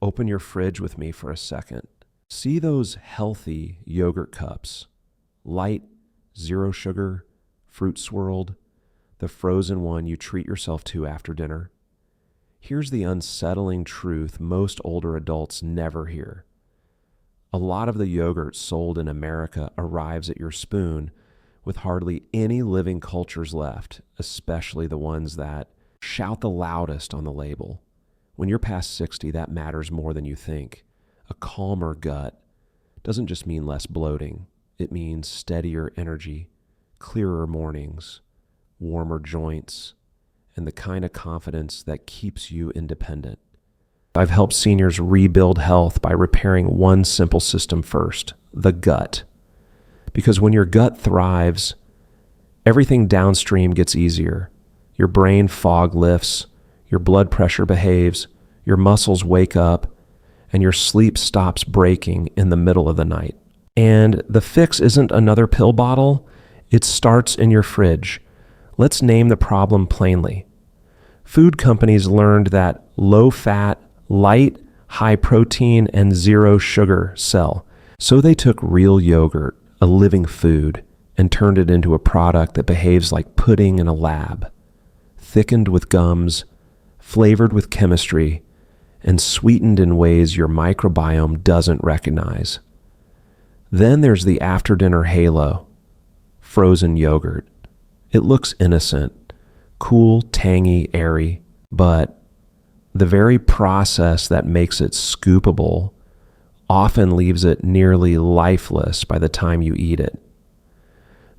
open your fridge with me for a second. See those healthy yogurt cups, light, zero sugar, fruit swirled, the frozen one you treat yourself to after dinner. Here's the unsettling truth most older adults never hear. A lot of the yogurt sold in America arrives at your spoon with hardly any living cultures left, especially the ones that shout the loudest on the label. When you're past 60, that matters more than you think. A calmer gut doesn't just mean less bloating. It means steadier energy, clearer mornings, warmer joints, and the kind of confidence that keeps you independent. I've helped seniors rebuild health by repairing one simple system first, the gut. Because when your gut thrives, everything downstream gets easier. Your brain fog lifts, your blood pressure behaves, your muscles wake up, and your sleep stops breaking in the middle of the night. And the fix isn't another pill bottle, it starts in your fridge. Let's name the problem plainly. Food companies learned that low-fat, light, high protein, and zero sugar sell. So they took real yogurt, a living food, and turned it into a product that behaves like pudding in a lab, thickened with gums, flavored with chemistry, and sweetened in ways your microbiome doesn't recognize. Then there's the after-dinner halo, frozen yogurt. It looks innocent, cool, tangy, airy, but the very process that makes it scoopable often leaves it nearly lifeless by the time you eat it.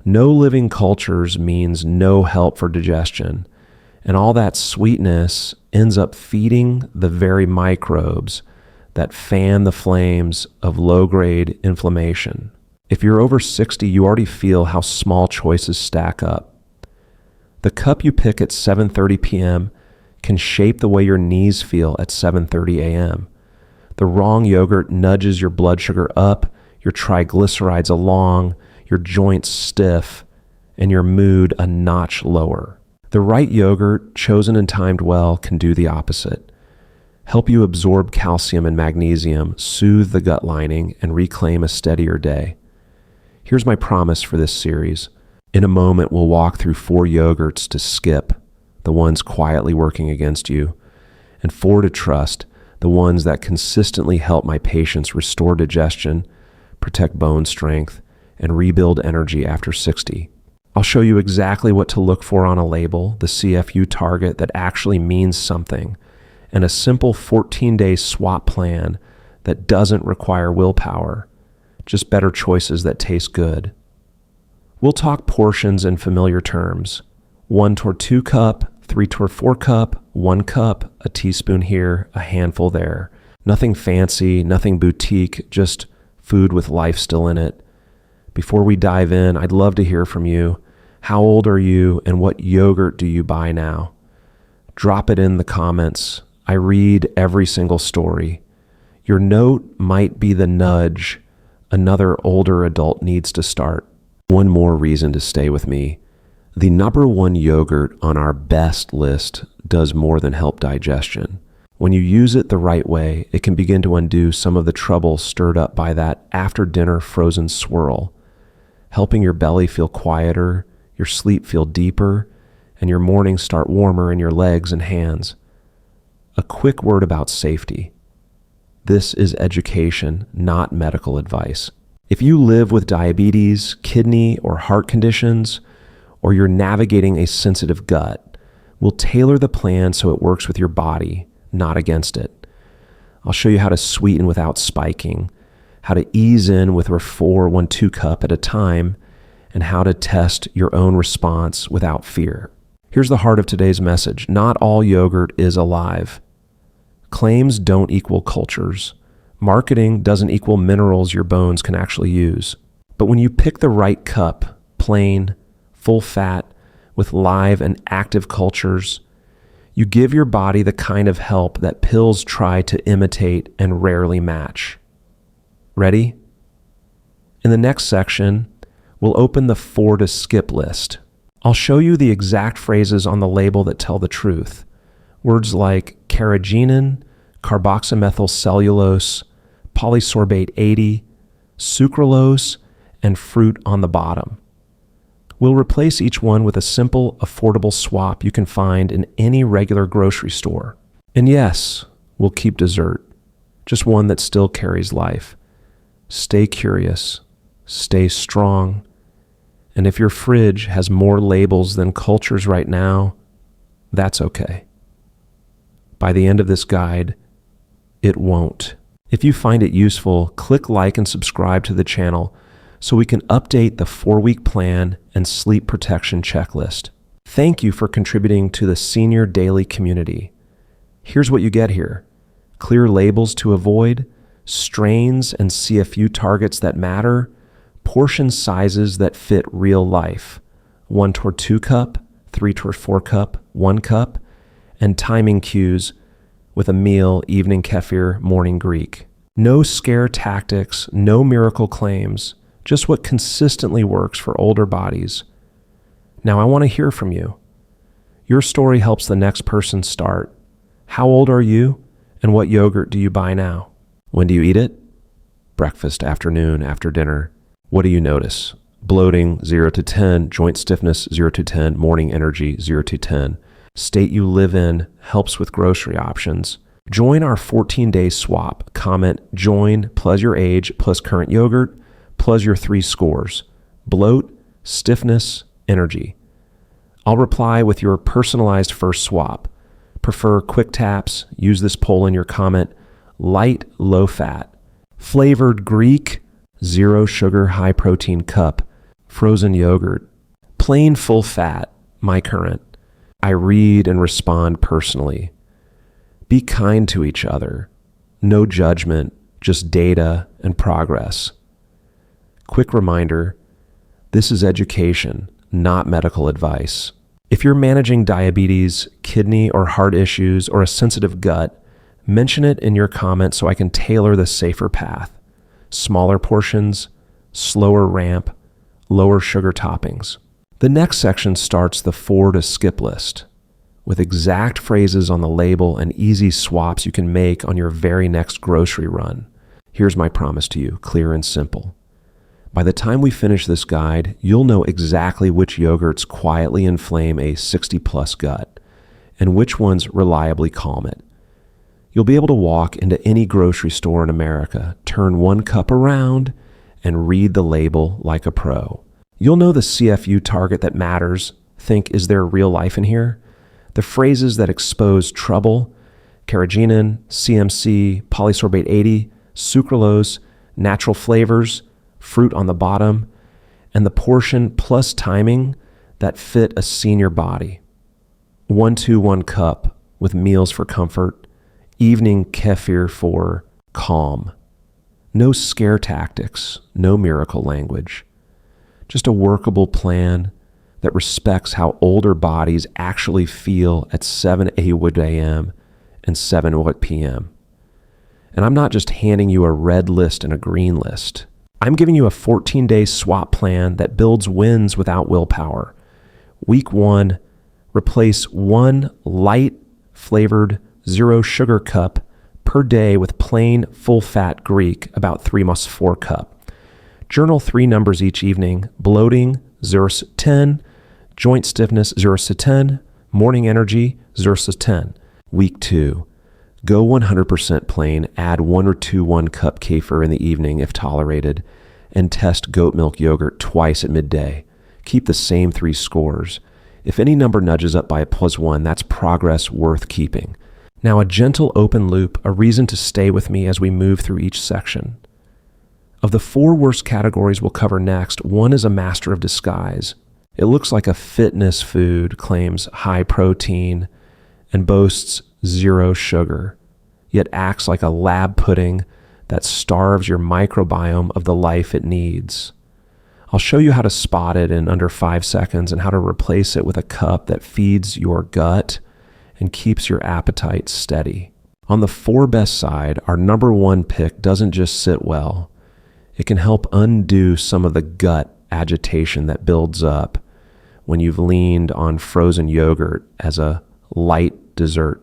No living cultures means no help for digestion, and all that sweetness ends up feeding the very microbes that fan the flames of low-grade inflammation. If you're over 60, you already feel how small choices stack up. The cup you pick at 7:30 p.m. can shape the way your knees feel at 7:30 a.m. The wrong yogurt nudges your blood sugar up, your triglycerides along, your joints stiff, and your mood a notch lower. The right yogurt, chosen and timed well, can do the opposite. Help you absorb calcium and magnesium, soothe the gut lining, and reclaim a steadier day. Here's my promise for this series. In a moment, we'll walk through 4 yogurts to skip, the ones quietly working against you, and 4 to trust, the ones that consistently help my patients restore digestion, protect bone strength, and rebuild energy after 60. I'll show you exactly what to look for on a label, the CFU target that actually means something, and a simple 14-day swap plan that doesn't require willpower, just better choices that taste good. We'll talk portions in familiar terms. 1 toward 2 cup, 3 toward 4 cup, 1 cup, a teaspoon here, a handful there. Nothing fancy, nothing boutique, just food with life still in it. Before we dive in, I'd love to hear from you. How old are you and what yogurt do you buy now? Drop it in the comments. I read every single story. Your note might be the nudge another older adult needs to start. One more reason to stay with me. The number 1 yogurt on our best list does more than help digestion. When you use it the right way, it can begin to undo some of the trouble stirred up by that after-dinner frozen swirl, helping your belly feel quieter, your sleep feel deeper, and your mornings start warmer in your legs and hands. A quick word about safety. This is education, not medical advice. If you live with diabetes, kidney or heart conditions, or you're navigating a sensitive gut, we'll tailor the plan so it works with your body, not against it. I'll show you how to sweeten without spiking, how to ease in with a 4-1-2 cup at a time, and how to test your own response without fear. Here's the heart of today's message. Not all yogurt is alive. Claims don't equal cultures. Marketing doesn't equal minerals your bones can actually use. But when you pick the right cup, plain, full fat, with live and active cultures, you give your body the kind of help that pills try to imitate and rarely match. Ready? In the next section, we'll open the 4 to skip list. I'll show you the exact phrases on the label that tell the truth. Words like carrageenan, carboxymethylcellulose, polysorbate 80, sucralose, and fruit on the bottom. We'll replace each one with a simple, affordable swap you can find in any regular grocery store. And yes, we'll keep dessert, just one that still carries life. Stay curious, stay strong, and if your fridge has more labels than cultures right now, that's okay. By the end of this guide, it won't. If you find it useful, click like and subscribe to the channel so we can update the 4-week plan and sleep protection checklist. Thank you for contributing to the senior daily community. Here's what you get here: clear labels to avoid, strains and CFU targets that matter, portion sizes that fit real life, 1 toward 2 cup, 3 toward 4 cup, 1 cup, and timing cues with a meal, evening kefir, morning Greek. No scare tactics, no miracle claims, just what consistently works for older bodies. Now I want to hear from you. Your story helps the next person start. How old are you, and what yogurt do you buy now? When do you eat it? Breakfast, afternoon, after dinner. What do you notice? Bloating, 0 to 10. Joint stiffness, 0 to 10. Morning energy, 0 to 10. State you live in helps with grocery options. Join our 14-day swap. Comment join plus your age plus current yogurt plus your 3 scores: bloat, stiffness, energy. I'll reply with your personalized first swap. Prefer quick taps? Use this poll in your comment. Light, low fat. Flavored Greek, 0 sugar, high protein cup. Frozen yogurt. Plain full fat, my current. I read and respond personally. Be kind to each other. No judgment, just data and progress. Quick reminder, this is education, not medical advice. If you're managing diabetes, kidney or heart issues, or a sensitive gut, mention it in your comments so I can tailor the safer path. Smaller portions, slower ramp, lower sugar toppings. The next section starts the 4 to skip list with exact phrases on the label and easy swaps you can make on your very next grocery run. Here's my promise to you, clear and simple. By the time we finish this guide, you'll know exactly which yogurts quietly inflame a 60-plus gut and which ones reliably calm it. You'll be able to walk into any grocery store in America, turn 1 cup around, and read the label like a pro. You'll know the CFU target that matters. Think, is there real life in here? The phrases that expose trouble: carrageenan, CMC, polysorbate 80, sucralose, natural flavors, fruit on the bottom, and the portion plus timing that fit a senior body. 1-2-1 cup with meals for comfort, evening kefir for calm. No scare tactics, no miracle language. Just a workable plan that respects how older bodies actually feel at 7 a.m. and 7 p.m. And I'm not just handing you a red list and a green list. I'm giving you a 14-day swap plan that builds wins without willpower. Week 1, replace 1 light flavored 0 sugar cup per day with plain full-fat Greek, about 3-4 cup. Journal 3 numbers each evening: bloating, 0 to 10, joint stiffness, 0 to 10, morning energy, 0 to 10. Week 2, go 100% plain, add 1 or 2 1-cup Kefir in the evening if tolerated, and test goat milk yogurt twice at midday. Keep the same 3 scores. If any number nudges up by a +1, that's progress worth keeping. Now, a gentle open loop, a reason to stay with me as we move through each section. Of the 4 worst categories we'll cover next, 1 is a master of disguise. It looks like a fitness food, claims high protein, and boasts 0 sugar, yet acts like a lab pudding that starves your microbiome of the life it needs. I'll show you how to spot it in under 5 seconds and how to replace it with a cup that feeds your gut and keeps your appetite steady. On the 4 best side, our number 1 pick doesn't just sit well. It can help undo some of the gut agitation that builds up when you've leaned on frozen yogurt as a light dessert.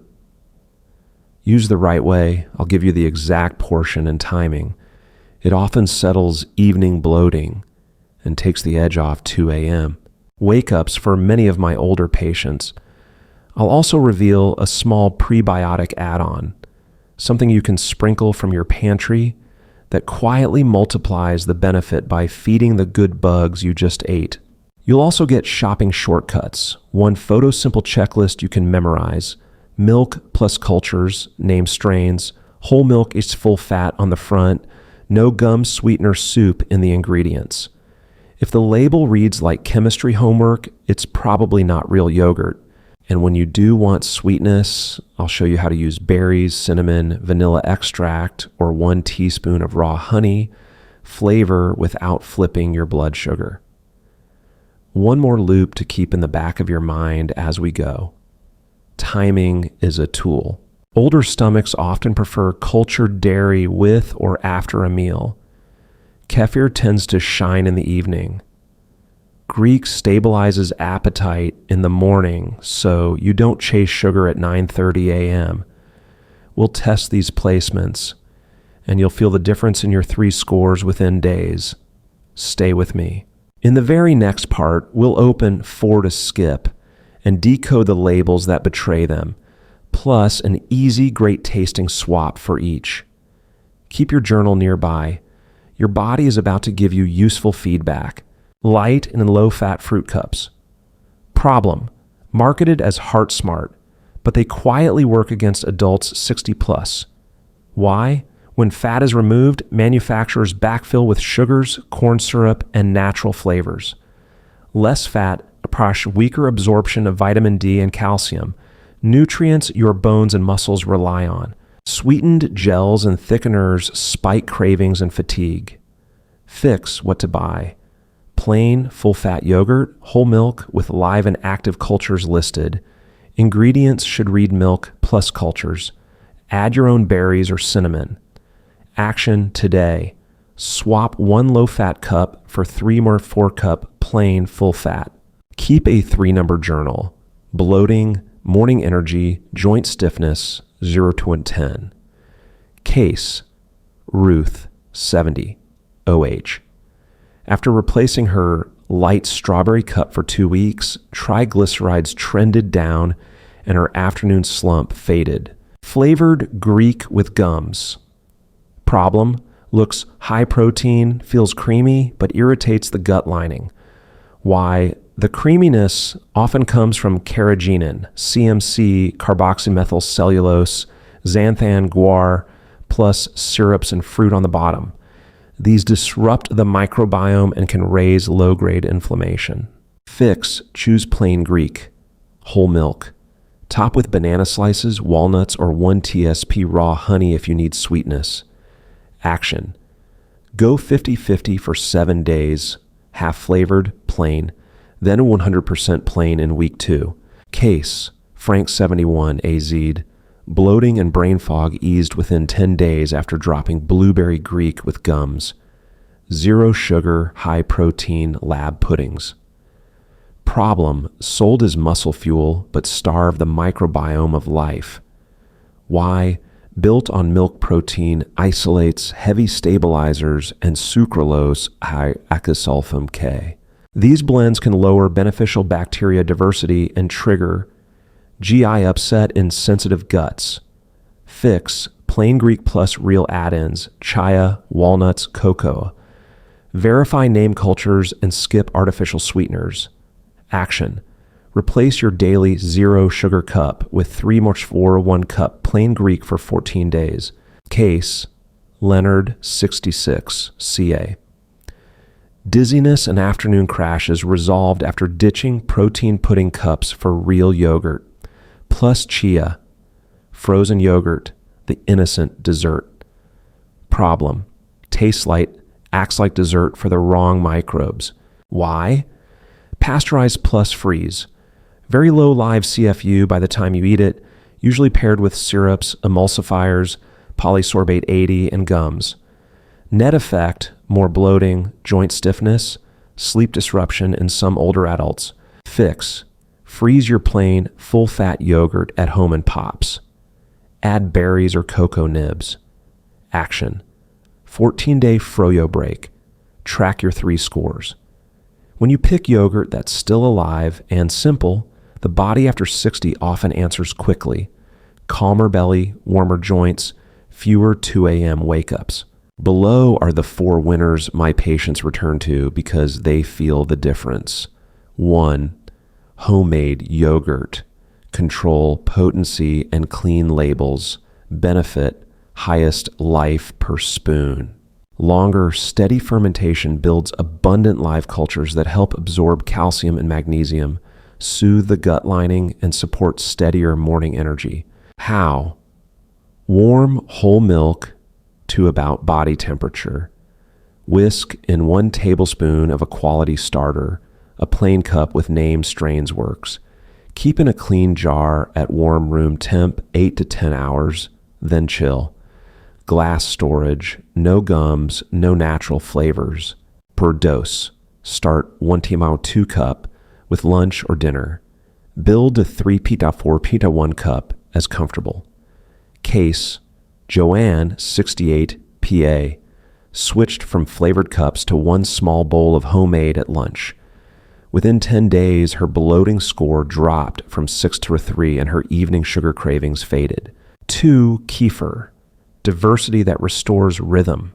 Use the right way. I'll give you the exact portion and timing. It often settles evening bloating and takes the edge off 2 a.m. Wake-ups for many of my older patients. I'll also reveal a small prebiotic add-on, something you can sprinkle from your pantry that quietly multiplies the benefit by feeding the good bugs you just ate. You'll also get shopping shortcuts, one photo-simple checklist you can memorize, milk plus cultures, name strains, whole milk is full fat on the front, no gum sweetener soup in the ingredients. If the label reads like chemistry homework, it's probably not real yogurt. And when you do want sweetness, I'll show you how to use berries, cinnamon, vanilla extract, or 1 teaspoon of raw honey, flavor without flipping your blood sugar. One more loop to keep in the back of your mind as we go. Timing is a tool. Older stomachs often prefer cultured dairy with or after a meal. Kefir tends to shine in the evening. Greek stabilizes appetite in the morning, so you don't chase sugar at 9:30 a.m. We'll test these placements, and you'll feel the difference in your 3 scores within days. Stay with me. In the very next part, we'll open 4 to skip and decode the labels that betray them, plus an easy, great-tasting swap for each. Keep your journal nearby. Your body is about to give you useful feedback. Light and low-fat fruit cups. Problem: marketed as heart smart, but they quietly work against adults 60 plus. Why? When fat is removed, manufacturers backfill with sugars, corn syrup, and natural flavors. Less fat approach weaker absorption of vitamin D and calcium, nutrients your bones and muscles rely on. Sweetened gels and thickeners spike cravings and fatigue. Fix what to buy. Plain, full-fat yogurt, whole milk with live and active cultures listed. Ingredients should read milk plus cultures. Add your own berries or cinnamon. Action today. Swap 1 low-fat cup for 3 more 4-cup plain full-fat. Keep a 3-number journal. Bloating, morning energy, joint stiffness, 0 to 10. Case: Ruth, 70, OH. After replacing her light strawberry cup for 2 weeks, triglycerides trended down and her afternoon slump faded. Flavored Greek with gums. Problem: looks high protein, feels creamy, but irritates the gut lining. Why? The creaminess often comes from carrageenan, CMC, carboxymethylcellulose, xanthan, guar, plus syrups and fruit on the bottom. These disrupt the microbiome and can raise low-grade inflammation. Fix: choose plain Greek. Whole milk. Top with banana slices, walnuts, or 1 TSP raw honey if you need sweetness. Action: go 50-50 for 7 days, half flavored, plain, then 100% plain in week 2. Case: Frank 71 AZ'd. Bloating and brain fog eased within 10 days after dropping blueberry Greek with gums. 0 sugar, high protein lab puddings. Problem: sold as muscle fuel, but starve the microbiome of life. Why? Built on milk protein, isolates, heavy stabilizers, and sucralose high acasulfame K. These blends can lower beneficial bacteria diversity and trigger GI upset in sensitive guts. Fix: plain Greek plus real add-ins, chia, walnuts, cocoa. Verify name cultures and skip artificial sweeteners. Action: replace your daily 0 sugar cup with 3 more 4 1 cup plain Greek for 14 days. Case: Leonard 66 CA. Dizziness and afternoon crashes resolved after ditching protein pudding cups for real yogurt. Plus chia, frozen yogurt, the innocent dessert. Problem: tastes light, acts like dessert for the wrong microbes. Why? Pasteurized plus freeze. Very low live CFU by the time you eat it, usually paired with syrups, emulsifiers, polysorbate 80, and gums. Net effect: more bloating, joint stiffness, sleep disruption in some older adults. Fix: freeze your plain, full-fat yogurt at home in pops. Add berries or cocoa nibs. Action. 14-day froyo break. Track your 3 scores. When you pick yogurt that's still alive and simple, the body after 60 often answers quickly. Calmer belly, warmer joints, fewer 2 a.m. wake-ups. Below are the 4 winners my patients return to because they feel the difference. 1. Homemade yogurt. Control potency and clean labels. Benefit, highest life per spoon. Longer, steady fermentation builds abundant live cultures that help absorb calcium and magnesium, soothe the gut lining, and support steadier morning energy. How? Warm whole milk to about body temperature. Whisk in 1 tablespoon of a quality starter. A plain cup with named strains works. Keep in a clean jar at warm room temp 8 to 10 hours, then chill. Glass storage, no gums, no natural flavors. Per dose, start 1 timao 2 cup with lunch or dinner. Build to 3 pita 4 pita 1 cup as comfortable. Case, Joanne 68 PA, switched from flavored cups to 1 small bowl of homemade at lunch. Within 10 days, her bloating score dropped from 6 to a 3 and her evening sugar cravings faded. 2. Kefir, diversity that restores rhythm.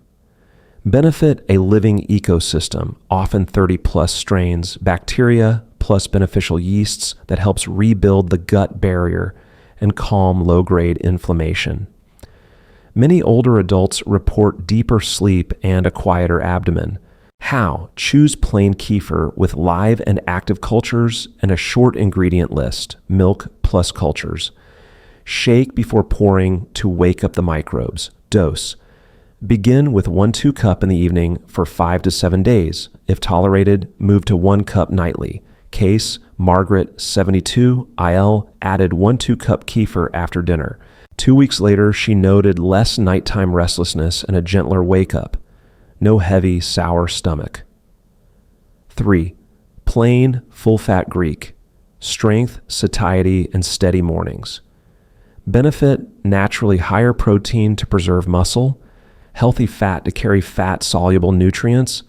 Benefit a living ecosystem, often 30-plus strains, bacteria plus beneficial yeasts that helps rebuild the gut barrier and calm low-grade inflammation. Many older adults report deeper sleep and a quieter abdomen. How? Choose plain kefir with live and active cultures and a short ingredient list, milk plus cultures. Shake before pouring to wake up the microbes. Dose. Begin with 1-2 cup in the evening for 5 to 7 days. If tolerated, move to 1 cup nightly. Case, Margaret, 72, IL, added 1-2 cup kefir after dinner. 2 weeks later, she noted less nighttime restlessness and a gentler wake-up. No heavy, sour stomach. 3. Plain, full-fat Greek. Strength, satiety, and steady mornings. Benefit, naturally higher protein to preserve muscle, healthy fat to carry fat-soluble nutrients,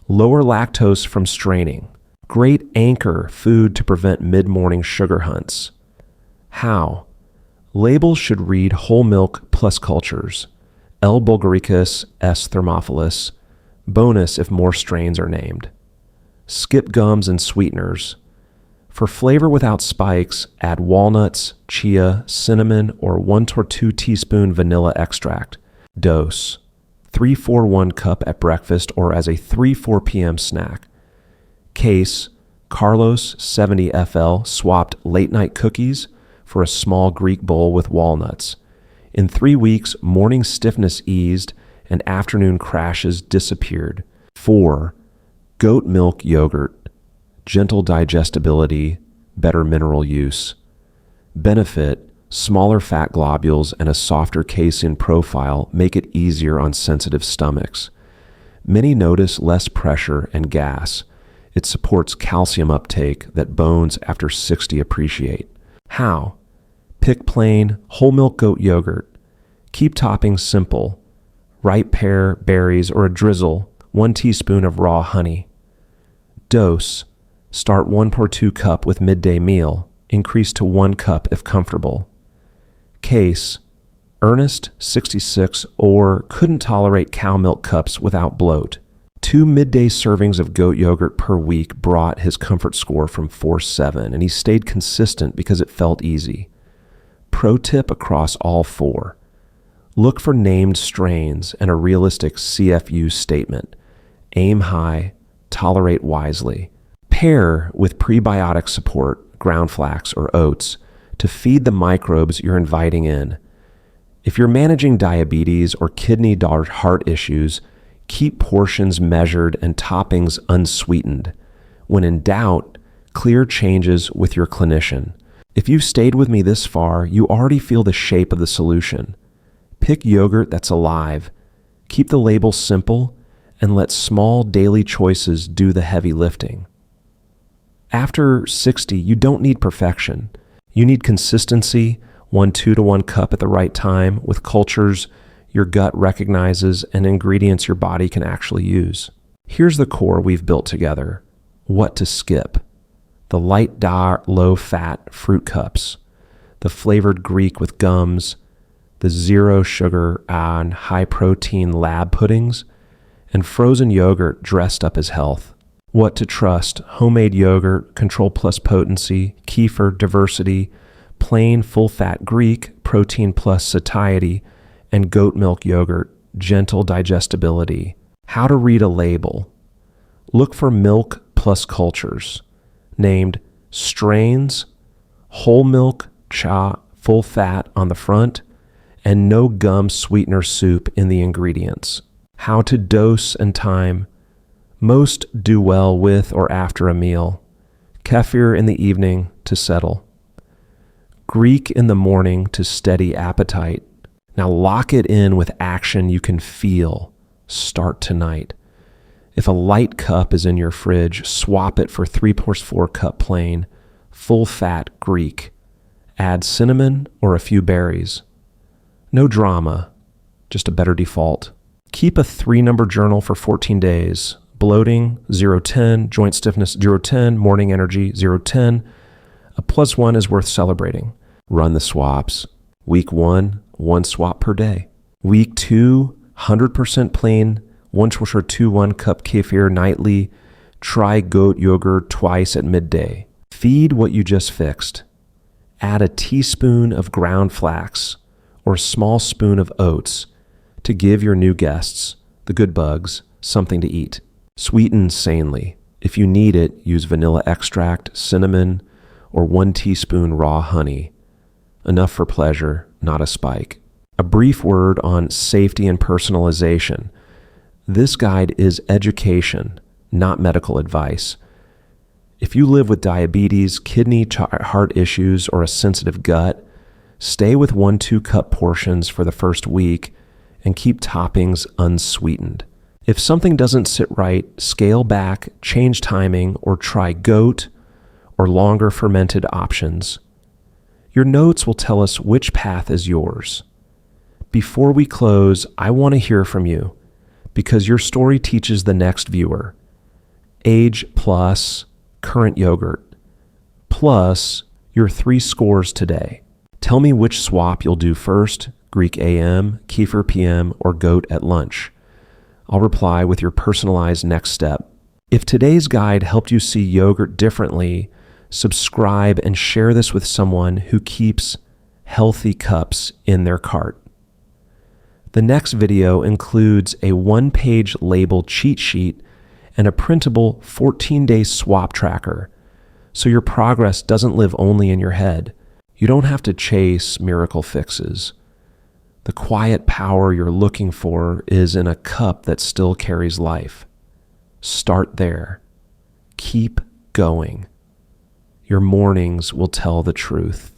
lower lactose from straining. Great anchor food to prevent mid-morning sugar hunts. How? Labels should read whole milk plus cultures. L. bulgaricus, S. thermophilus. Bonus if more strains are named. Skip gums and sweeteners. For flavor without spikes, add walnuts, chia, cinnamon, or 1 to 2 teaspoon vanilla extract. Dose: 3-4-1 cup at breakfast or as a 3-4 p.m. snack. Case: Carlos 70 FL swapped late-night cookies for a small Greek bowl with walnuts. In 3 weeks, morning stiffness eased and afternoon crashes disappeared. 4. Goat milk yogurt. Gentle digestibility, better mineral use. Benefit: smaller fat globules and a softer casein profile make it easier on sensitive stomachs. Many notice less pressure and gas. It supports calcium uptake that bones after 60 appreciate. How? Pick plain, whole milk goat yogurt. Keep toppings simple. Ripe pear, berries, or a drizzle, 1 teaspoon of raw honey. Dose: start 1-2 cup with midday meal. Increase to 1 cup if comfortable. Case: Ernest, 66, or couldn't tolerate cow milk cups without bloat. 2 midday servings of goat yogurt per week brought his comfort score from 4.7, and he stayed consistent because it felt easy. Pro tip across all 4. Look for named strains and a realistic CFU statement. Aim high, tolerate wisely. Pair with prebiotic support, ground flax or oats, to feed the microbes you're inviting in. If you're managing diabetes or kidney or heart issues, keep portions measured and toppings unsweetened. When in doubt, clear changes with your clinician. If you've stayed with me this far, you already feel the shape of the solution. Pick yogurt that's alive. Keep the label simple and let small daily choices do the heavy lifting. After 60, you don't need perfection. You need consistency, 1 2-to-1 cup at the right time with cultures your gut recognizes and ingredients your body can actually use. Here's the core we've built together. What to skip. The light, dark, low-fat fruit cups, the flavored Greek with gums, the zero sugar and high-protein lab puddings, and frozen yogurt dressed up as health. What to trust. Homemade yogurt, control plus potency, Kefir, diversity, plain full-fat Greek, protein plus satiety, and goat milk yogurt, gentle digestibility. How to read a label. Look for milk plus cultures, named strains, whole milk, cha, full fat on the front, and no gum sweetener soup in the ingredients. How to dose and time. Most do well with or after a meal. Kefir in the evening to settle. Greek in the morning to steady appetite. Now lock it in with action you can feel. Start tonight. If a light cup is in your fridge, swap it for 3+4 cup plain, full fat Greek. Add cinnamon or a few berries. No drama, just a better default. Keep a 3-number journal for 14 days. Bloating, 0-10, joint stiffness, 0-10, morning energy, 0-10. A +1 is worth celebrating. Run the swaps. Week 1, 1 swap per day. Week 2, 100% plain, 1 cup kefir nightly. Try goat yogurt twice at midday. Feed what you just fixed. Add a teaspoon of ground flax or a small spoon of oats to give your new guests, the good bugs, something to eat. Sweeten sanely. If you need it, use vanilla extract, cinnamon, or 1 teaspoon raw honey. Enough for pleasure, not a spike. A brief word on safety and personalization. This guide is education, not medical advice. If you live with diabetes, kidney, heart issues, or a sensitive gut, stay with 1-2 cup portions for the first week and keep toppings unsweetened. If something doesn't sit right, scale back, change timing, or try goat or longer fermented options. Your notes will tell us which path is yours. Before we close, I want to hear from you because your story teaches the next viewer. Age plus current yogurt plus your 3 scores today. Tell me which swap you'll do first, Greek AM, Kefir PM, or goat at lunch. I'll reply with your personalized next step. If today's guide helped you see yogurt differently, subscribe and share this with someone who keeps healthy cups in their cart. The next video includes a 1-page label cheat sheet and a printable 14-day swap tracker, so your progress doesn't live only in your head. You don't have to chase miracle fixes. The quiet power you're looking for is in a cup that still carries life. Start there. Keep going. Your mornings will tell the truth.